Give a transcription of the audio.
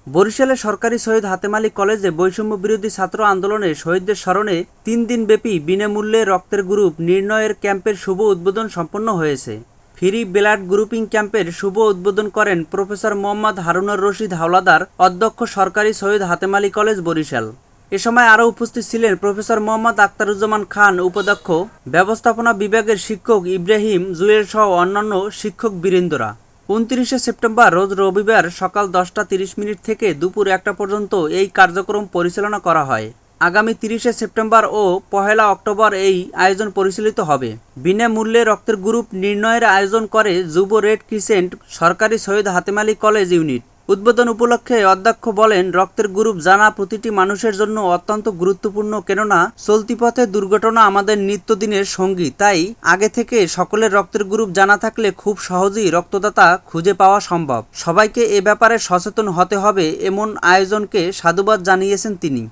বরিশালে সরকারি সৈয়দ হাতেম আলী কলেজে বৈষম্য বিরোধী ছাত্র আন্দোলনে শহীদদের স্মরণে ৩ দিনব্যাপী বিনামূল্যে রক্তের গ্রুপ নির্ণয়ের ক্যাম্পের শুভ উদ্বোধন সম্পন্ন হয়েছে। ফ্রি ব্লাড গ্রুপিং ক্যাম্পের শুভ উদ্বোধন করেন প্রফেসর মোহাম্মদ হারুনুর রশিদ হাওলাদার, অধ্যক্ষ, সরকারি সৈয়দ হাতেম আলী কলেজ, বরিশাল। এ সময় আরও উপস্থিত ছিলেন প্রফেসর মোহাম্মদ আখতারুজ্জামান খান, উপাধ্যক্ষ, ব্যবস্থাপনা বিভাগের শিক্ষক ইব্রাহিম জুয়েল সহ অন্যান্য শিক্ষক বীরেন্দ্রা। ২৯শে সেপ্টেম্বর রোজ রবিবার সকাল ১০টা ৩০ থেকে দুপুর ১টা পর্যন্ত এই কার্যক্রম পরিচালনা করা হয়। আগামী ৩০শে সেপ্টেম্বর ও ১লা অক্টোবর এই আয়োজন পরিচালিত হবে। বিনামূল্যে রক্তের গ্রুপ নির্ণয়ের আয়োজন করে যুব রেড ক্রিসেন্ট, সরকারি সৈয়দ হাতেম আলী কলেজ ইউনিট। উদ্বোধন উপলক্ষে অধ্যক্ষ বলেন, রক্তের গ্রুপ জানা প্রতিটি মানুষের জন্য অত্যন্ত গুরুত্বপূর্ণ, কেননা চলতি পথে দুর্ঘটনা আমাদের নিত্যদিনের সঙ্গী। তাই আগে থেকে সকলের রক্তের গ্রুপ জানা থাকলে খুব সহজেই রক্তদাতা খুঁজে পাওয়া সম্ভব। সবাইকে এ ব্যাপারে সচেতন হতে হবে, এমন আয়োজনকে সাধুবাদ জানিয়েছেন তিনি।